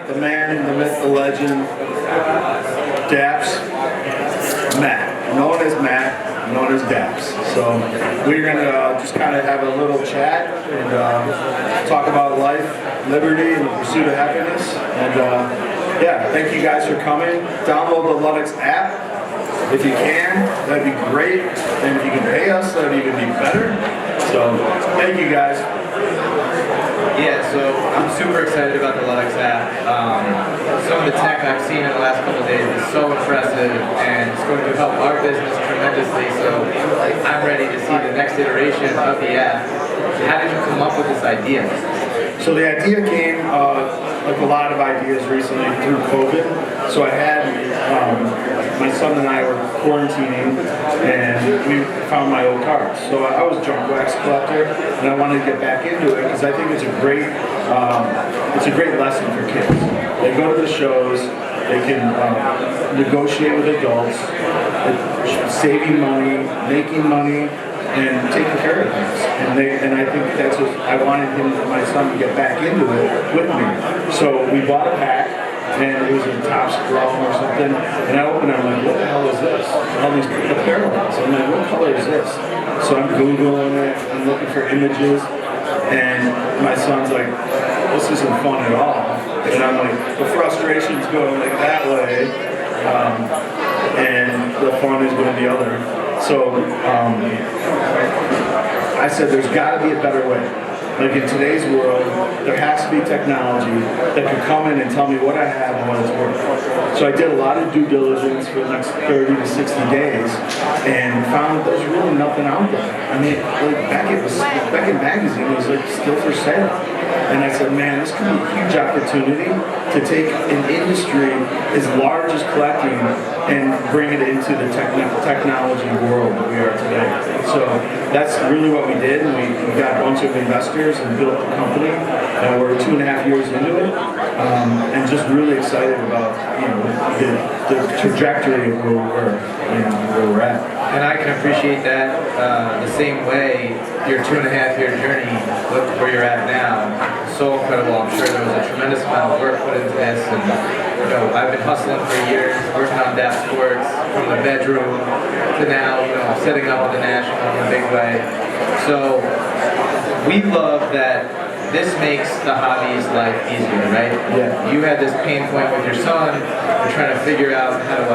the man, the myth, the legend, Daps, Matt, known as Matt, known as Daps. So we're gonna just kind of have a little chat and talk about life, liberty, and the pursuit of happiness. And yeah, thank you guys for coming. Download the Ludex app if you can. That'd be great. And if you can pay us, that'd even be better. So thank you guys. Yeah, so I'm super excited about the Ludex app. Some of the tech I've seen in the last couple of days is so impressive, and it's going to help our business tremendously. So I'm ready to see the next iteration of the app. How did you come up with this idea? So the idea came, like a lot of ideas recently, through COVID. So I had, my son and I were quarantining, and we found my old cars. So I was a junk wax collector, and I wanted to get back into it because I think it's a great lesson for kids. They go to the shows, they can negotiate with adults, saving money, making money, and taking care of things. And I think that's what I wanted my son to get back into it with me. So we bought a pack, and it was a Top Scrum or something, and I opened it, I'm like, what the hell is this? All these parallels. I'm like, what color is this? So I'm Googling it, I'm looking for images, and my son's like, this isn't fun at all. And I'm like, the frustration's going like that way, and the fun is going the other. So I said there's got to be a better way. Like in today's world, there has to be technology that can come in and tell me what I have and what it's worth. So I did a lot of due diligence for the next 30 to 60 days and found that there's really nothing out there. I mean, like back in magazine, it was like still for sale. And I said, man, this could be a huge opportunity to take an industry as large as collecting and bring it into the technology world that we are today. So that's really what we did, and we got a bunch of investors and built the company. We're 2.5 years into it, and just really excited about the trajectory of where we're at. And I can appreciate that the same way. Your 2.5-year journey, look where you're at now, so incredible. I'm sure there was a tremendous amount of work put into this, and I've been hustling for years, working on Dap Sports from the bedroom to now, setting up with the National in a big way. So we love that this makes the hobby's life easier, right? Yeah. You had this pain point with your son. You're trying to figure out how do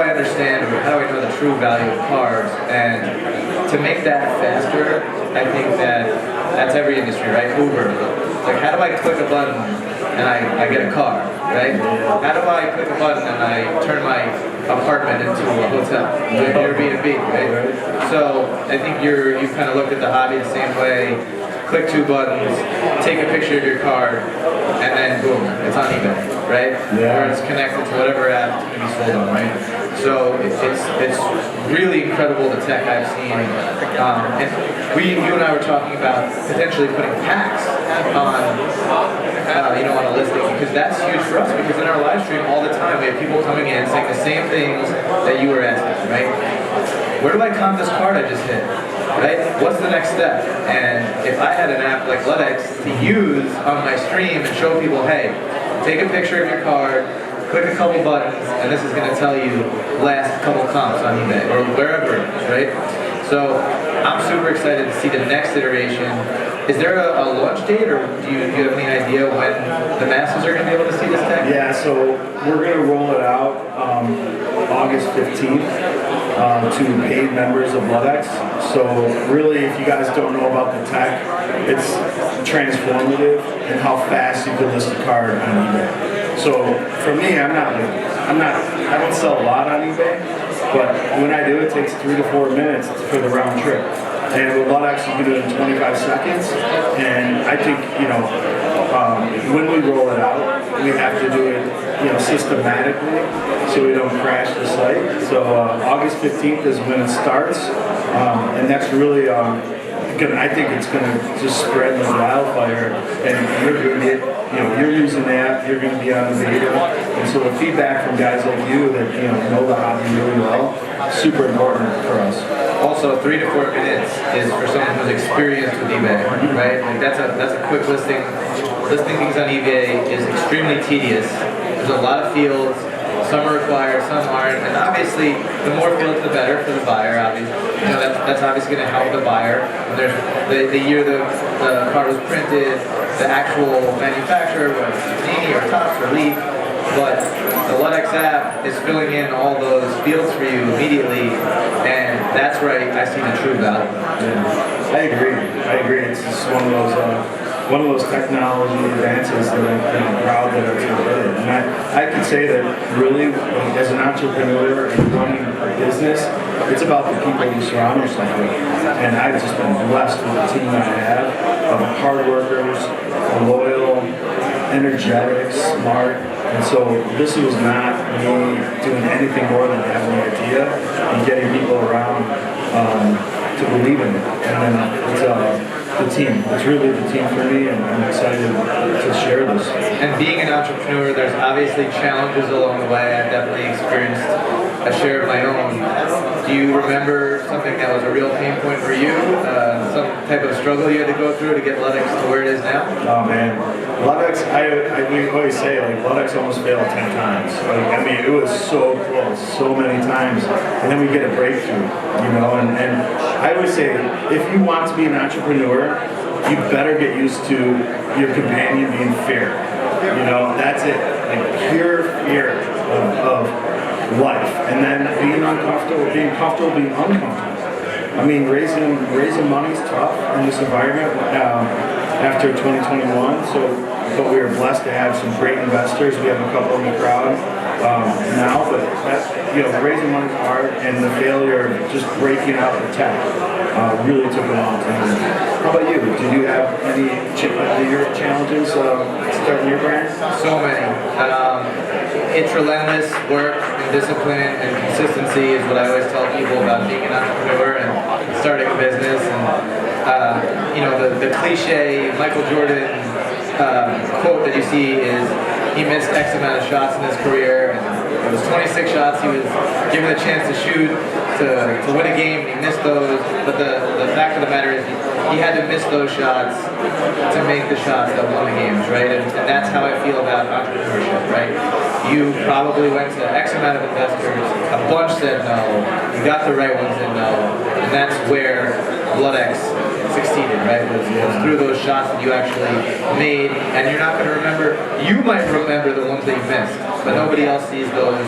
I understand, or how do I know the true value of cars? And to make that faster, I think that's every industry, right? Uber. It's like, how do I click a button and I get a car, right? How do I click a button and I turn my apartment into a hotel, an Airbnb, right? So I think you've kind of looked at the hobby the same way. Click 2 buttons, take a picture of your car, and then boom, it's on eBay, right? Yeah. Or it's connected to whatever app it's going to be sold on, right? So it's really incredible the tech I've seen. And you and I were talking about potentially putting packs on a listing, because that's huge for us, because in our live stream all the time we have people coming in saying the same things that you were asking, right? Where do I comp this card I just hit? Right? What's the next step? And if I had an app like Ludex to use on my stream and show people, hey, take a picture of your card, click a couple buttons, and this is going to tell you last couple comps on eBay or wherever it is, right? So I'm super excited to see the next iteration. Is there a launch date, or do you have any idea when the masses are going to be able to see this tech? Yeah, so we're going to roll it out August 15th to paid members of Ludex. So really, if you guys don't know about the tech, it's transformative in how fast you can list a card on eBay. So for me, I don't sell a lot on eBay, but when I do, it takes 3 to 4 minutes for the round trip. And with Ludex, you can do it in 25 seconds. And I think, when we roll it out, we have to do it, systematically, so we don't crash the site. So August 15th is when it starts, and that's really I think it's going to just spread like wildfire, and you're going to get, you're using the app, you're going to be on the beta, and so the feedback from guys like you that know the hobby really well, super important for us. Also, 3 to 4 minutes is for someone who's experienced with eBay, right? Like that's a quick listing. listing things on eBay is extremely tedious. There's a lot of fields. Some are required, some aren't, and obviously, the more fields, the better for the buyer. Obviously, you know that's obviously going to help the buyer. When there's the year the card was printed, the actual manufacturer, whether it's Panini or Topps or Leaf, but the Ludex app is filling in all those fields for you immediately, and that's where I see the true value. Yeah. I agree. It's just one of those technology advances that I'm proud that it's included. And I can say that really, as an entrepreneur and running a business, it's about the people you surround yourself with. And I've just been blessed with the team that I have of hard workers, loyal, energetic, smart. And so this was not me doing anything more than having an idea and getting people around to believe in it. And then it's the team. It's really the team for me, and I'm excited to share this. And being an entrepreneur, there's obviously challenges along the way. I've definitely experienced a share of my own. Do you remember something that was a real pain point for you? Some type of struggle you had to go through to get Ludex to where it is now? Oh man, Ludex, we always say like Ludex almost failed 10 times. Like, I mean, it was so close, so many times, and then we get a breakthrough, you know. And I always say, if you want to be an entrepreneur, you better get used to your companion being fear. You know, that's it. Like pure fear of life, and then being uncomfortable, being comfortable, being uncomfortable. I mean, raising money is tough in this environment after 2021. But we are blessed to have some great investors. We have a couple in the crowd now, but raising money is hard, and the failure of just breaking out the tech really took a long time. How about you? Did you have any challenges starting your brand? So many. It's relentless work and discipline and consistency is what I always tell people about being an entrepreneur and starting a business. And the cliche Michael Jordan quote that you see is he missed X amount of shots in his career, and it was 26 shots he was given a chance to shoot to win a game, and he missed those. But the fact of the matter is he had to miss those shots to make the shots that won the games, right? And that's how I feel about entrepreneurship, right? You probably went to X amount of investors, a bunch said no, you got the right ones said no, and that's where Ludex succeeded, right? It was through those shots that you actually made, and you're not going to remember, you might remember the ones that you missed, but nobody else sees those.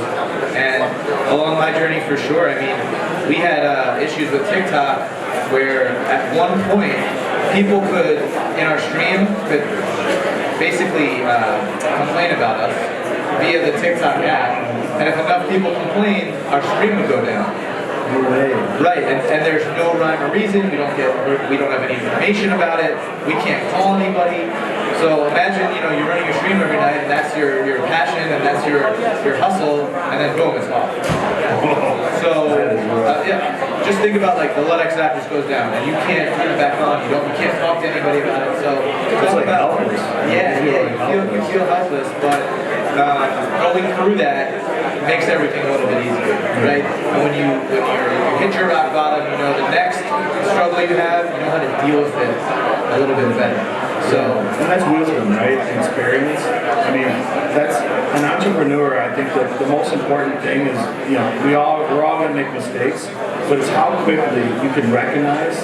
And along my journey, for sure, I mean, we had issues with TikTok where at one point, people could, in our stream, could basically complain about us via the TikTok app, and if enough people complained, our stream would go down. Right, and there's no rhyme or reason. We don't have any information about it. We can't call anybody. So imagine, you're running your stream every night, and that's your passion, and that's your hustle, and then boom, it's off. So just think about like the Ludex app just goes down, and you can't turn it back on. You can't talk to anybody about it. So it's like helpless. You feel helpless, but going through that makes everything a little bit easier, right? And when you hit your rock bottom, the next struggle you have, you know how to deal with it a little bit better. So, and that's wisdom, right? Experience. I mean, that's an entrepreneur. I think that the most important thing is, we're all going to make mistakes, but it's how quickly you can recognize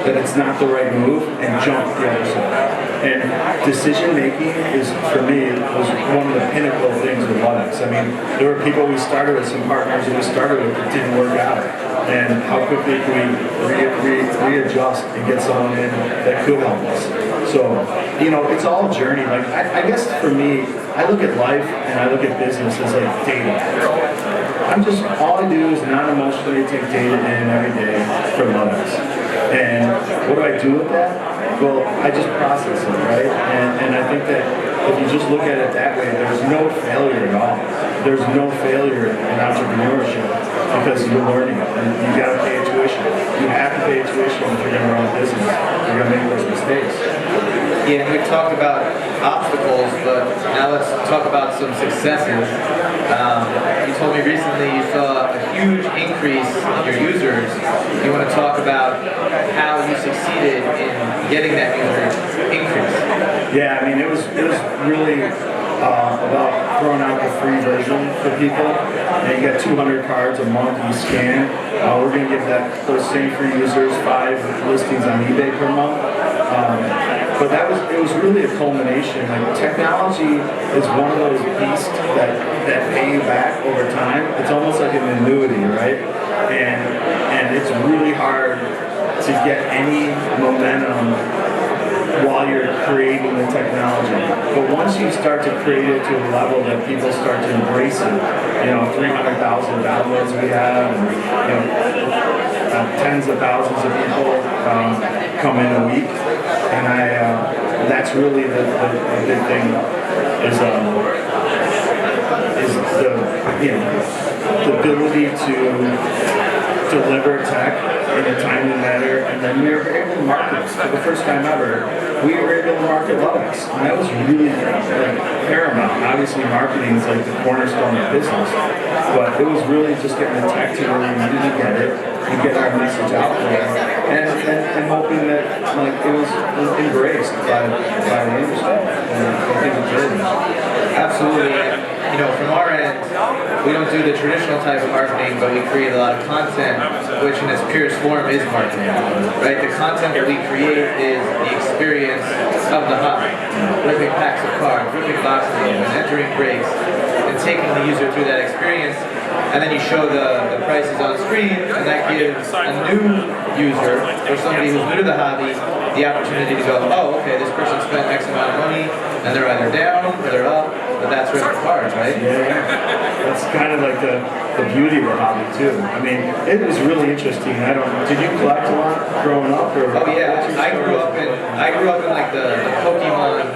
that it's not the right move and jump the other side. And decision making is, for me, was one of the pinnacle things with Ludex. I mean, there were people we started with, some partners that we started with that didn't work out. And how quickly can we readjust and get someone in that could help us? So, it's all a journey. Like, I guess for me, I look at life and I look at business as like data. All I do is non-emotionally take data in every day from Ludex. And what do I do with that? Well, I just process it, right? And I think that if you just look at it that way, there's no failure at all. There's no failure in entrepreneurship because you're learning it, and you got to pay tuition. You have to pay tuition if you're going to run a business. You're going to make those mistakes. Yeah, we've talked about obstacles, but now let's talk about some successes. You told me recently you saw a huge increase in your users. You want to talk about how you succeeded in getting that user increase? Yeah, I mean, it was really about throwing out the free version for people. And you get 200 cards a month you scan. We're going to give those same free users 5 listings on eBay per month. But it was really a culmination. Like, technology is one of those beasts that pay you back over time. It's almost like an annuity, right? And it's really hard to get any momentum while you're creating the technology. But once you start to create it to a level that people start to embrace it, 300,000 downloads we have, and tens of thousands of people come in a week, and that's really the big thing is the ability to deliver tech in a timely manner, and then we were able to market for the first time ever. We were able to market Ludex, and that was really paramount. Obviously, marketing is like the cornerstone of business, but it was really just getting the tech to where we needed to get it, and get our message out there, and hoping that it was embraced by the industry. And I think it did. Absolutely. From our end, we don't do the traditional type of marketing, but we create a lot of content, which in its purest form is marketing, right? The content that we create is the experience of the hobby. Ripping packs of cards, ripping boxes open, entering breaks, and taking the user through that experience. And then you show the prices on screen, and that gives a new user, or somebody who's new to the hobby, the opportunity to go, oh, okay, this person spent X amount of money, and they're either down or they're up, but that's ripping cards, right? Yeah, that's kind of like the beauty of the hobby too. I mean, it was really interesting. Did you collect a lot growing up? Or oh yeah, I grew up in like the Pokemon,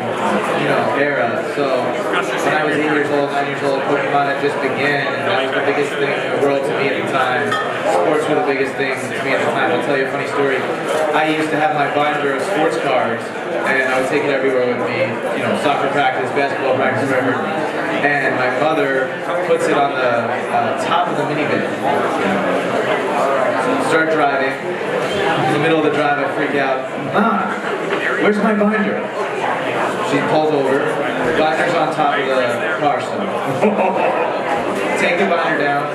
era. So when I was 8 years old, 9 years old, Pokemon had just began, and that was the biggest thing in the world to me at the time. Sports were the biggest thing to me at the time. I'll tell you a funny story. I used to have my binder of sports cards, and I would take it everywhere with me. Soccer practice, basketball practice, wherever. And my mother puts it on the top of the minivan. Start driving. In the middle of the drive, I freak out. Mom, where's my binder? She pulls over. The binder's on top of the car still. Take the binder down.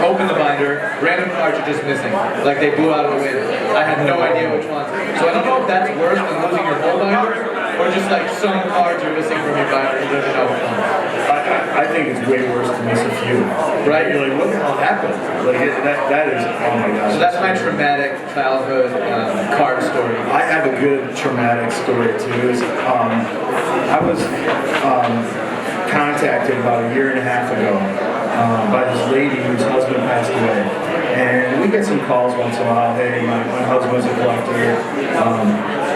Open the binder. Random cards are just missing. Like they blew out of the wind. I had no idea which ones. So I don't know if that's worse than losing your whole binder, or just like some cards are missing from your binder and you don't know which ones. I think it's way worse to miss a few. Right? You're like, what the hell happened? That is, oh my gosh. So that's my traumatic childhood card story. I have a good traumatic story too. I was contacted about a year and a half ago by this lady whose husband passed away. And we get some calls once in a while, hey, my husband's a collector.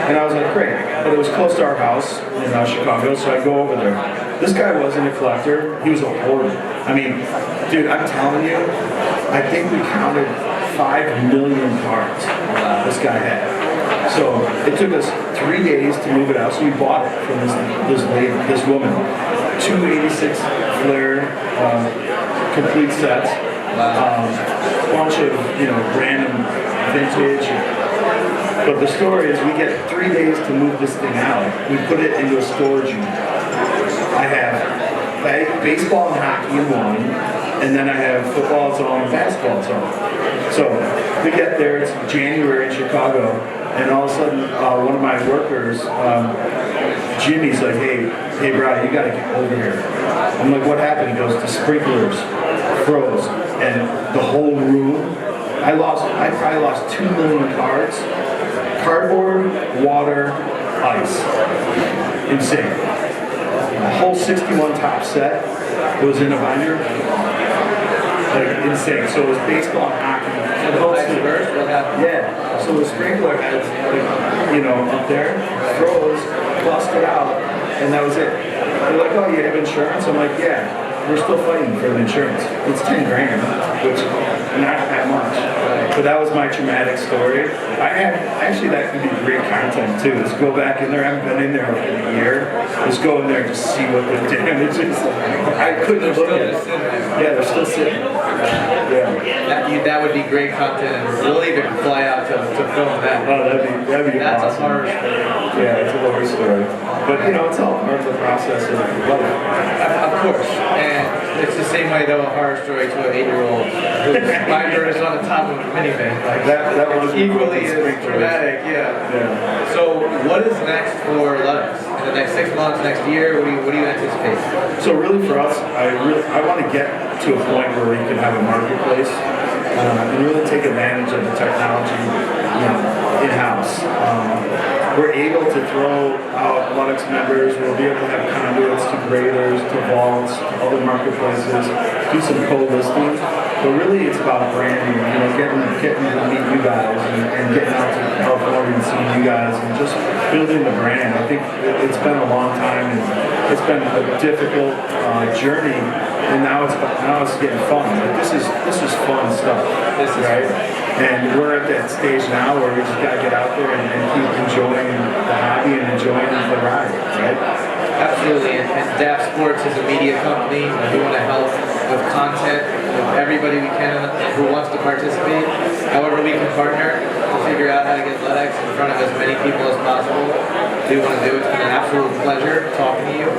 And I was like, great. But it was close to our house in Chicago, so I go over there. This guy wasn't a collector, he was a hoarder. I mean, dude, I'm telling you, I think we counted 5 million cards this guy had. So it took us 3 days to move it out, so we bought it from this woman. 286 Flair complete sets, bunch of random vintage. But the story is, we get 3 days to move this thing out. We put it into a storage unit. I have baseball and hockey in one, and then I have football zone and basketball zone. So we get there, it's January in Chicago, and all of a sudden one of my workers, Jimmy's like, hey Brian, you gotta get over here. I'm like, what happened? He goes, the sprinklers froze, and the whole room, I probably lost 2 million cards. Cardboard, water, ice. Insane. The whole 61 top set was in a binder. Like, insane. So it was baseball and hockey. Yeah. So the sprinkler heads, up there, froze, busted out, and that was it. They're like, oh, you have insurance? I'm like, yeah. We're still fighting for the insurance. It's 10 grand, which not that much. But that was my traumatic story. Actually, that could be great content too. Just go back in there. I haven't been in there in a year. Just go in there and just see what the damage is. I couldn't look at it. Yeah, they're still sitting. That would be great content, and we'll even fly out to film that. Oh, that'd be That's awesome. a horror story. Yeah, it's a horror story. But you know, it's all part of the process of life. Of course, and it's the same way though a horror story to an 8-year-old whose mind is on the top of a minivan. Like That was equally as dramatic, yeah. So what is next for Ludex? In the next 6 months, next year, what do you anticipate? So really for us, I want to get to a point where we can have a marketplace and really take advantage of the technology, in-house. We're able to throw out Ludex members. We'll be able to have conduits to graders, to vaults, to other marketplaces, do some co-listing. But really it's about branding, getting to meet you guys and getting out to California and seeing you guys and just building the brand. I think it's been a long time and it's been a difficult journey, and now it's getting fun. Like this is fun stuff. This is right. And we're at that stage now where we just gotta get out there and keep enjoying the hobby and enjoying the ride, right? Absolutely, and DAP Sports is a media company. We want to help with content with everybody we can who wants to participate. However we can partner to figure out how to get Ludex in front of as many people as possible. We want to do it. It's been an absolute pleasure talking to you.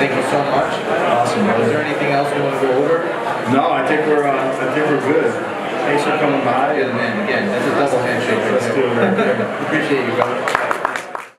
Thank you so much. Awesome. Is there anything else we want to go over? No, I think we're good. Thanks for coming by. Yeah, man. Again, that's a double handshake. Let's do it right there. Appreciate you, brother.